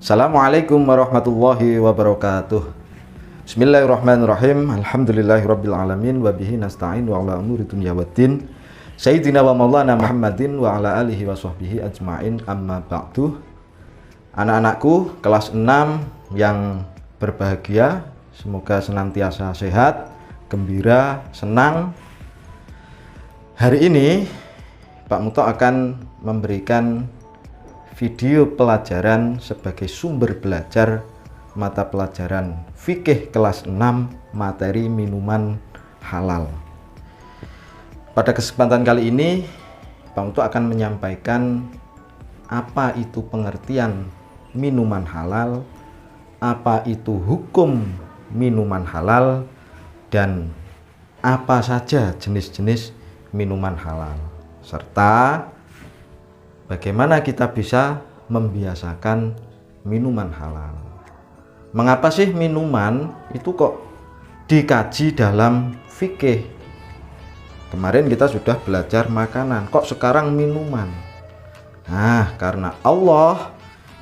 Assalamualaikum warahmatullahi wabarakatuh. Bismillahirrahmanirrahim. Alhamdulillahirabbil alamin wa bihi nasta'in wa ala umuri dunya waddin. Sayyidina wa maulana Muhammadin wa ala alihi wa sahbihi ajmain, amma ba'du. Anak-anakku kelas 6 yang berbahagia, semoga senantiasa sehat, gembira, senang. Hari ini Pak Muto akan memberikan video pelajaran sebagai sumber belajar mata pelajaran fikih kelas 6 materi minuman halal. Pada kesempatan kali ini Pak Muto akan menyampaikan apa itu pengertian minuman halal, apa itu hukum minuman halal, dan apa saja jenis-jenis minuman halal, serta bagaimana kita bisa membiasakan minuman halal. Mengapa sih minuman itu kok dikaji dalam fikih? Kemarin kita sudah belajar makanan, kok sekarang minuman? Nah, karena Allah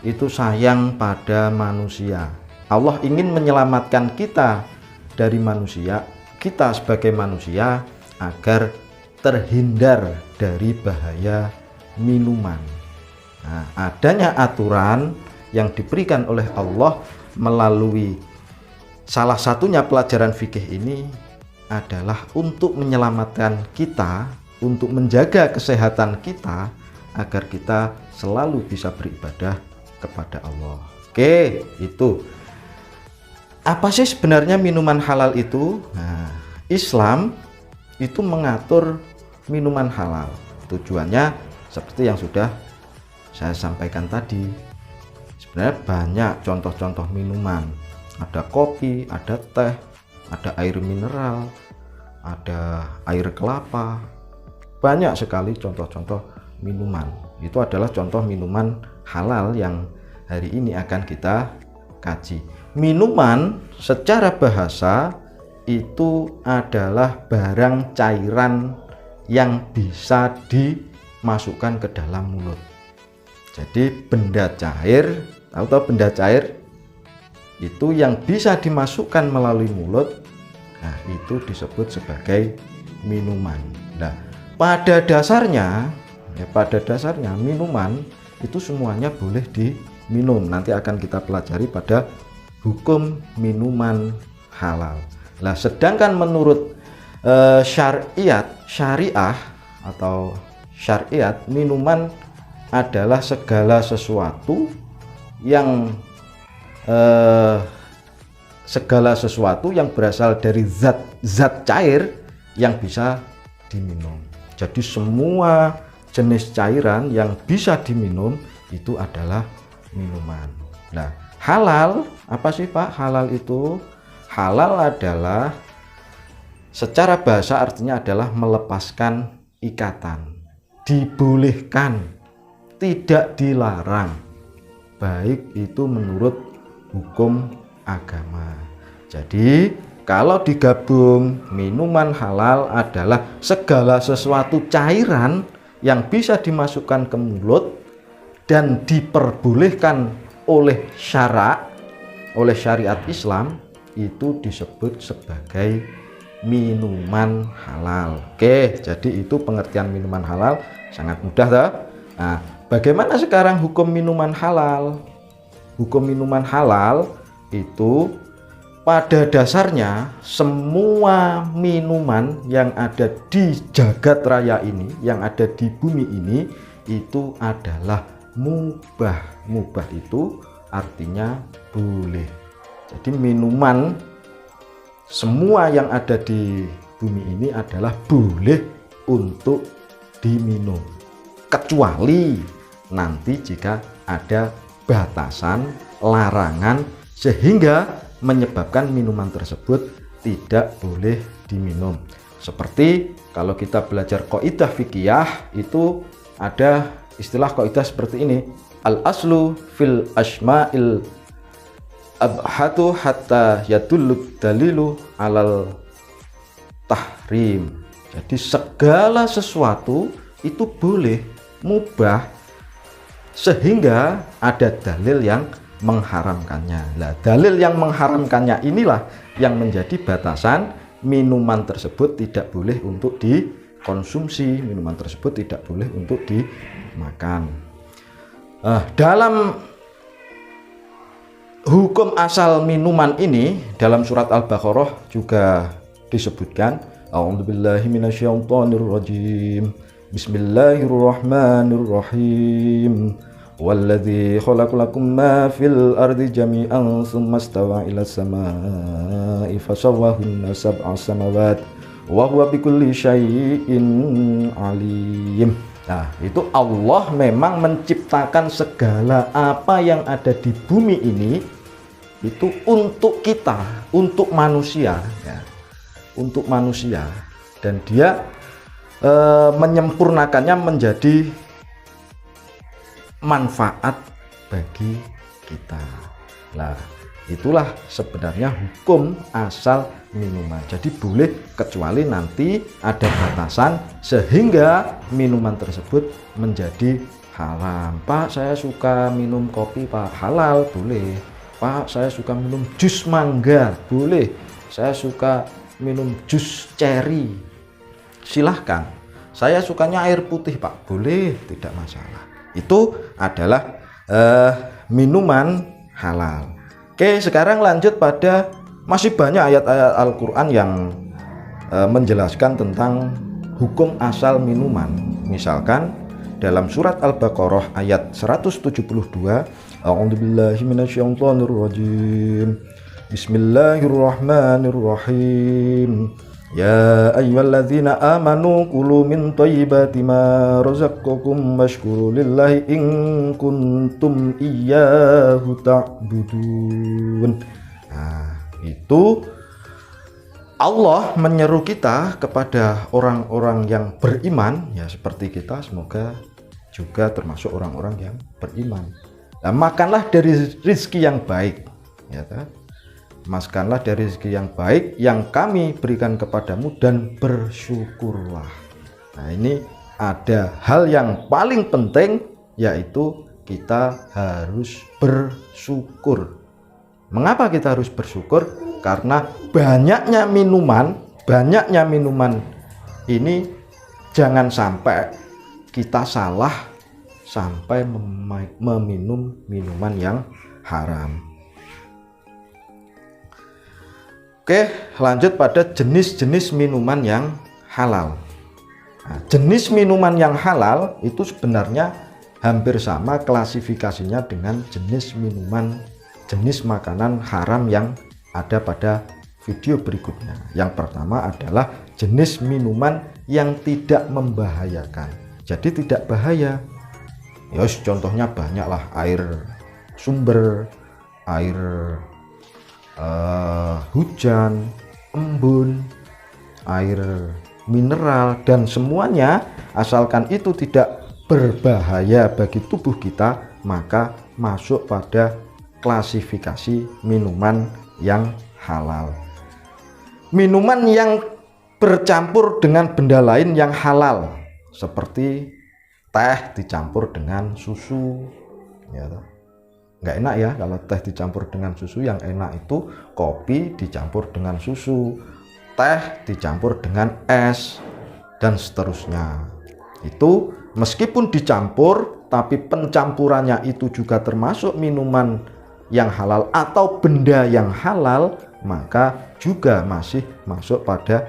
itu sayang pada manusia. Allah ingin menyelamatkan kita dari manusia, kita sebagai manusia, agar terhindar dari bahaya minuman. Nah, adanya aturan yang diberikan oleh Allah melalui salah satunya pelajaran fikih ini adalah untuk menyelamatkan kita, untuk menjaga kesehatan kita agar kita selalu bisa beribadah kepada Allah. Oke, itu. Apa sih sebenarnya minuman halal itu? Nah, Islam itu mengatur minuman halal. Tujuannya seperti yang sudah saya sampaikan tadi. Sebenarnya banyak contoh-contoh minuman. Ada kopi, ada teh, ada air mineral, ada air kelapa. Banyak sekali contoh-contoh minuman. Itu adalah contoh minuman halal yang hari ini akan kita kaji. Minuman secara bahasa itu adalah barang cairan yang bisa dimasukkan ke dalam mulut. Jadi benda cair, tahu benda cair itu yang bisa dimasukkan melalui mulut, nah itu disebut sebagai minuman. Nah, pada dasarnya minuman itu semuanya boleh diminum. Nanti akan kita pelajari pada hukum minuman halal. Nah, sedangkan menurut syariah atau syariat, minuman adalah segala sesuatu yang berasal dari zat cair yang bisa diminum. Jadi semua jenis cairan yang bisa diminum itu adalah minuman. Nah, halal apa sih Pak? Halal itu, halal adalah secara bahasa artinya adalah melepaskan ikatan, dibolehkan, tidak dilarang, baik itu menurut hukum agama. Jadi kalau digabung, minuman halal adalah segala sesuatu cairan yang bisa dimasukkan ke mulut dan diperbolehkan oleh syariat Islam, itu disebut sebagai minuman halal. Oke, jadi itu pengertian minuman halal, sangat mudah toh. Nah, bagaimana sekarang hukum minuman halal? Hukum minuman halal itu pada dasarnya semua minuman yang ada di jagat raya ini, yang ada di bumi ini, itu adalah mubah. Mubah itu artinya boleh. Jadi minuman semua yang ada di bumi ini adalah boleh untuk diminum, kecuali nanti jika ada batasan, larangan, sehingga menyebabkan minuman tersebut tidak boleh diminum. Seperti kalau kita belajar kaidah fikih, itu ada istilah kaidah seperti ini: al aslu fil asma'il abhatu hatta yadullu dalilu alal tahrim. Jadi segala sesuatu itu boleh, mubah, sehingga ada dalil yang mengharamkannya. Nah, dalil yang mengharamkannya inilah yang menjadi batasan minuman tersebut tidak boleh untuk dikonsumsi, minuman tersebut tidak boleh untuk dimakan. Dalam hukum asal minuman ini dalam surat Al-Baqarah juga disebutkan, a'udzubillahi minasyaitonirrajim, bismillahirrahmanirrahim, walladzi khalaqalakum ma fil ardi jami'an tsumma stawa ila samaa'i fasawwahunna sab'a samawat wa huwa bikulli syai'in alim. Nah, itu Allah memang menciptakan segala apa yang ada di bumi ini itu untuk kita, untuk manusia ya. Untuk manusia, dan dia menyempurnakannya menjadi manfaat bagi kita. Nah, itulah sebenarnya hukum asal minuman. Jadi boleh kecuali nanti ada batasan sehingga minuman tersebut menjadi haram. Pak, saya suka minum kopi, Pak. Halal, boleh. Pak, saya suka minum jus mangga, boleh. Saya suka minum jus ceri, silahkan. Saya sukanya air putih, Pak, boleh, tidak masalah. Itu adalah minuman halal. Oke, sekarang lanjut pada masih banyak ayat-ayat Al-Quran yang menjelaskan tentang hukum asal minuman. Misalkan dalam surat Al-Baqarah ayat 172, a'udzubillahi minasyaitonirrajim, bismillahirrahmanirrahim, ya ayyuhalladzina amanu kulu min thayyibati ma razaqakum washkuru lillahi in kuntum iyyahu ta'budun. Nah, itu Allah menyeru kita kepada orang-orang yang beriman ya, seperti kita, semoga juga termasuk orang-orang yang beriman. Nah, makanlah dari rezeki yang baik ya kan? Makanlah dari rezeki yang baik yang kami berikan kepadamu dan bersyukurlah. Nah, ini ada hal yang paling penting, yaitu kita harus bersyukur. Mengapa kita harus bersyukur? Karena banyaknya minuman ini jangan sampai kita salah sampai meminum minuman yang haram. Oke, lanjut pada jenis-jenis minuman yang halal. Nah, jenis minuman yang halal itu sebenarnya hampir sama klasifikasinya dengan jenis makanan haram yang ada pada video berikutnya. Yang pertama adalah jenis minuman yang tidak membahayakan. Jadi tidak bahaya. Ya, contohnya banyaklah, air sumber, air hujan, embun, air mineral, dan semuanya asalkan itu tidak berbahaya bagi tubuh kita, maka masuk pada klasifikasi minuman yang halal. Minuman yang bercampur dengan benda lain yang halal, seperti teh dicampur dengan susu ya, nggak enak ya kalau teh dicampur dengan susu. Yang enak itu kopi dicampur dengan susu, teh dicampur dengan es, dan seterusnya. Itu meskipun dicampur, tapi pencampurannya itu juga termasuk minuman yang halal atau benda yang halal, maka juga masih masuk pada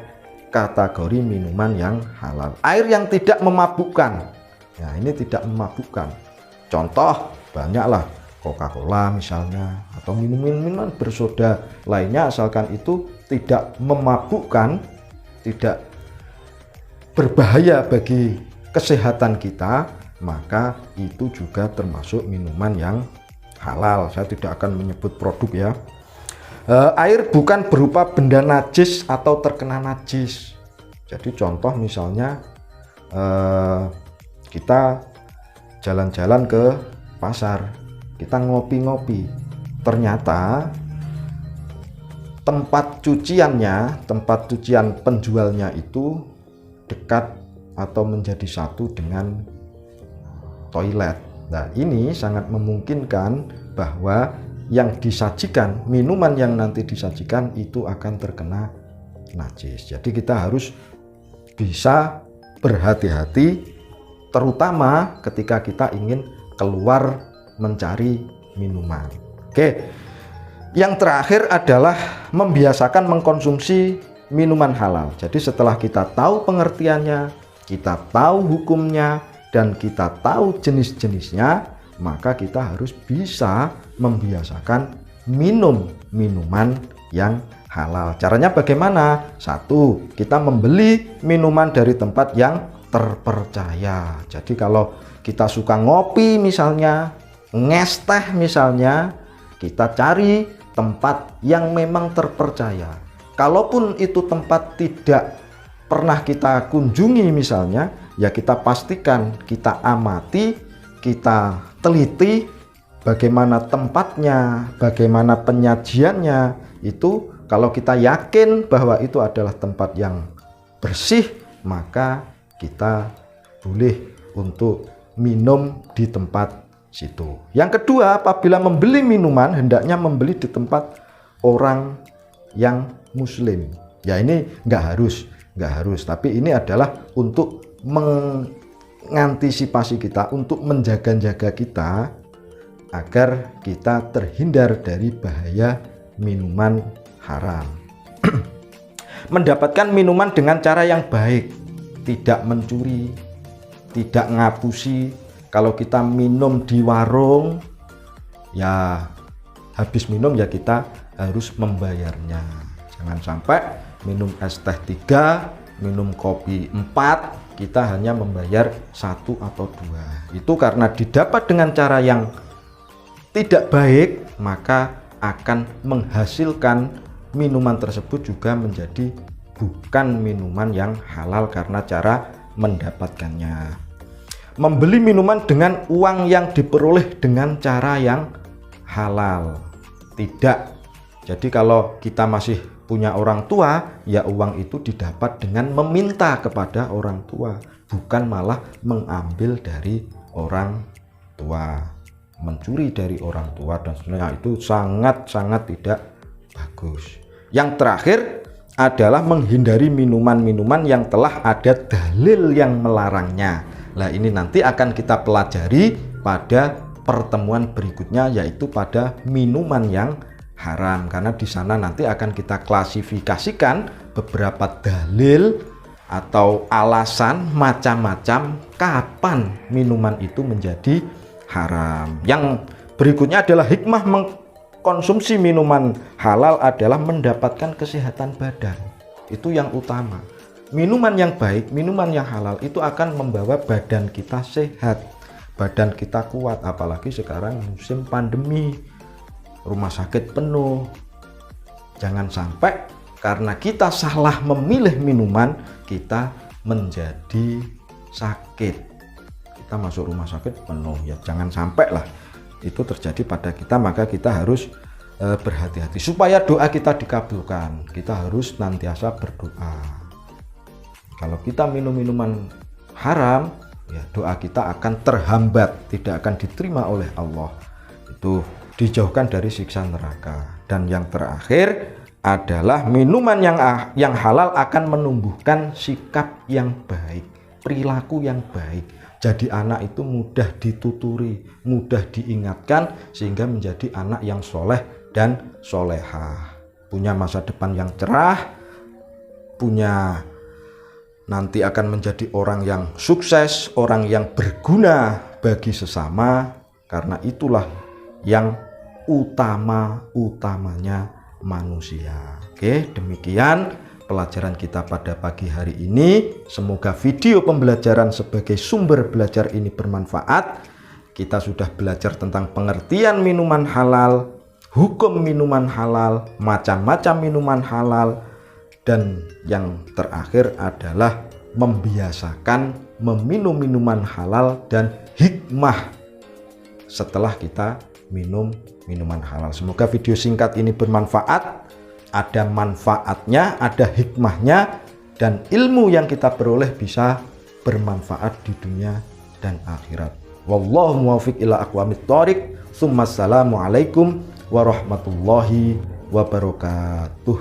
kategori minuman yang halal. Air yang tidak memabukkan, nah ini tidak memabukkan. Contoh banyaklah, Coca-Cola misalnya, atau minuman bersoda lainnya, asalkan itu tidak memabukkan, tidak berbahaya bagi kesehatan kita, maka itu juga termasuk minuman yang halal. Saya tidak akan menyebut produk ya. Air bukan berupa benda najis atau terkena najis. Jadi contoh misalnya kita jalan-jalan ke pasar, kita ngopi-ngopi, ternyata tempat cuciannya, tempat cucian penjualnya itu dekat atau menjadi satu dengan toilet. Nah, ini sangat memungkinkan bahwa yang disajikan, minuman yang nanti disajikan itu akan terkena najis. Jadi kita harus bisa berhati-hati, terutama ketika kita ingin keluar mencari minuman. Oke, yang terakhir adalah membiasakan mengkonsumsi minuman halal. Jadi setelah kita tahu pengertiannya, kita tahu hukumnya, dan kita tahu jenis-jenisnya, maka kita harus bisa membiasakan minum minuman yang halal. Caranya bagaimana? Satu, kita membeli minuman dari tempat yang terpercaya. Jadi kalau kita suka ngopi misalnya, nges teh misalnya, kita cari tempat yang memang terpercaya. Kalaupun itu tempat tidak pernah kita kunjungi misalnya, ya kita pastikan, kita amati, kita teliti bagaimana tempatnya, bagaimana penyajiannya. Itu kalau kita yakin bahwa itu adalah tempat yang bersih, maka kita boleh untuk minum di tempat situ. Yang kedua, apabila membeli minuman, hendaknya membeli di tempat orang yang muslim. Ya ini nggak harus, tapi ini adalah untuk mengantisipasi kita, untuk menjaga-jaga kita agar kita terhindar dari bahaya minuman haram. Mendapatkan minuman dengan cara yang baik, tidak mencuri, tidak ngapusi. Kalau kita minum di warung, ya habis minum ya kita harus membayarnya. Jangan sampai minum es teh 3, minum kopi 4, kita hanya membayar 1 atau 2. Itu karena didapat dengan cara yang tidak baik, maka akan menghasilkan minuman tersebut juga menjadi bukan minuman yang halal karena cara mendapatkannya. Membeli minuman dengan uang yang diperoleh dengan cara yang halal, tidak. Jadi kalau kita masih punya orang tua, ya uang itu didapat dengan meminta kepada orang tua, bukan malah mengambil dari orang tua, mencuri dari orang tua, dan sebenarnya itu sangat-sangat tidak bagus. Yang terakhir adalah menghindari minuman-minuman yang telah ada dalil yang melarangnya. Nah ini nanti akan kita pelajari pada pertemuan berikutnya, yaitu pada minuman yang haram, karena di sana nanti akan kita klasifikasikan beberapa dalil atau alasan macam-macam kapan minuman itu menjadi haram. Yang berikutnya adalah hikmah mengkonsumsi minuman halal adalah mendapatkan kesehatan badan. Itu yang utama. Minuman yang baik, minuman yang halal itu akan membawa badan kita sehat, badan kita kuat, apalagi sekarang musim pandemi, rumah sakit penuh. Jangan sampai karena kita salah memilih minuman, kita menjadi sakit, kita masuk rumah sakit penuh. Ya jangan sampai lah itu terjadi pada kita. Maka kita harus berhati-hati supaya doa kita dikabulkan. Kita harus nantiasa berdoa. Kalau kita minum minuman haram, ya doa kita akan terhambat, tidak akan diterima oleh Allah. Itu dijauhkan dari siksa neraka. Dan yang terakhir adalah minuman yang halal akan menumbuhkan sikap yang baik, perilaku yang baik. Jadi anak itu mudah dituturi, mudah diingatkan, sehingga menjadi anak yang soleh dan solehah, punya masa depan yang cerah, punya nanti akan menjadi orang yang sukses, orang yang berguna bagi sesama. Karena itulah yang utamanya manusia. Oke, demikian pelajaran kita pada pagi hari ini. Semoga video pembelajaran sebagai sumber belajar ini bermanfaat. Kita sudah belajar tentang pengertian minuman halal, hukum minuman halal, macam-macam minuman halal, dan yang terakhir adalah membiasakan meminum minuman halal dan hikmah setelah kita minum minuman halal. Semoga video singkat ini bermanfaat, ada manfaatnya, ada hikmahnya, dan ilmu yang kita peroleh bisa bermanfaat di dunia dan akhirat. Wallahu muwaffiq ila aqwamit thoriq. Assalamualaikum warahmatullahi wabarakatuh.